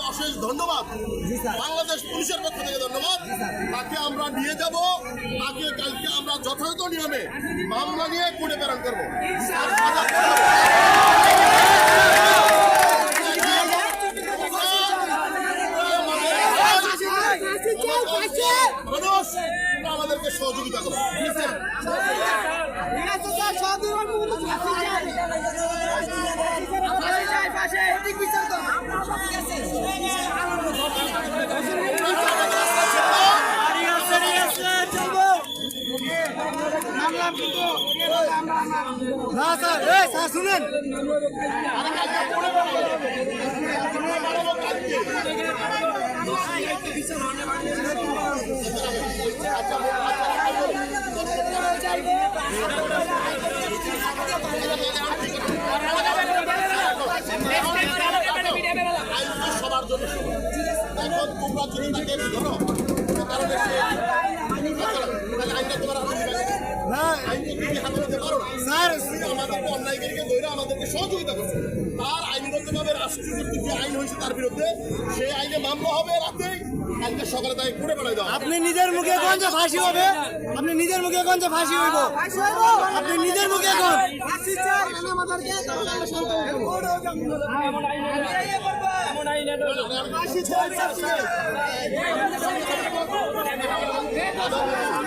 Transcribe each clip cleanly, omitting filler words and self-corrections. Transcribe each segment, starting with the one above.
অশেষ ধন্যবাদ, বাংলাদেশ পুলিশের পক্ষ থেকে ধন্যবাদ। তাকে আমরা নিয়ে যাব, তাকে কালকে আমরা যথাযথ নিয়মে মামলা নিয়ে কোর্টে প্রেরণ করবো। মানুষ আমাদেরকে সহযোগিতা করো। শুনেন সবার জন্য এখন তোমরা যদি তাকে ধরো, কারণ আইনটা তোমার অন্যায়কারীকে ধরে আমাদেরকে সহযোগিতা করছে। তার আইনগতভাবে রাষ্ট্রীয় যে আইন হয়েছে তার বিরুদ্ধে সেই আইনে মামলা হবে রাতে, কালকে সকালে তাই করে বেড়াই দাও। আপনি নিজের মুখে কোন যে ফাঁসি হবে, আপনি নিজের মুখে কোন যে ফাঁসি হইব, আপনি নিজের মুখে কোন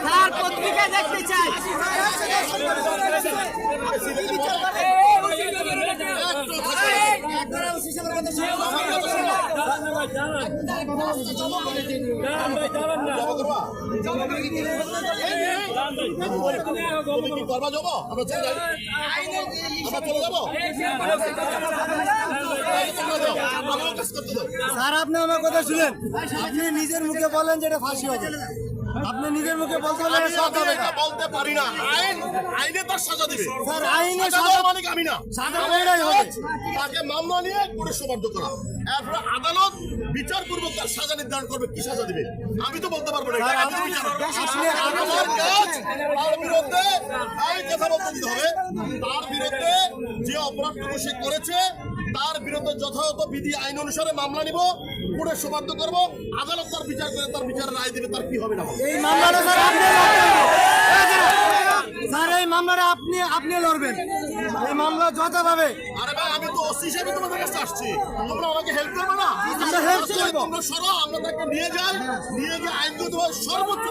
তার পত্রিকা দেখতে চাই। করবা যাবো, আমরা চলে যাই, আমরা চলে যাবো। স্যার আপনি আমার কথা শুনেন, আপনি নিজের মুখে বলেন যে এটা ফাঁসি হবে, আপনি নিজের মুখে বলতে বলতে পারি না। আইন আইনে তার সাজা দিবে স্যার, আইনে সাজা মানে আমি না, সাজা এটাই হবে। তাকে মামলা নিয়ে কোর্টে সোপর্দ করা, এরপরে আদালত বিচারপূর্বক তার সাজা নির্ধারণ করবে, কি সাজা দিবে আমি তো বলতে পারবো না। তার বিরুদ্ধে আইন কথা বলতে দিতে হবে, তার বিরুদ্ধে যে অপরাধটুকু সে করেছে তার বিরুদ্ধে যথাযথ বিধি আইন অনুসারে মামলা নিব, কোর্টে সোপর্দ করবো, আদালত তার বিচার করে তার বিচারের রায় দিবে, তার কি হবে না। এই মামলাটা স্যার আপনি স্যার, এই মামলাটা আপনি লড়বেন, এই মামলা যথাভাবে। আরে ভাই, আমি তো ওসি হিসেবে তোমাদের কাছে আসছি, তোমরা আমাকে হেল্প করবে না? আমরা হেল্প করব, তোমরা সরো, আমরা তাকে নিয়ে যাই, নিয়ে গিয়ে আইনগতভাবে সর্বোচ্চ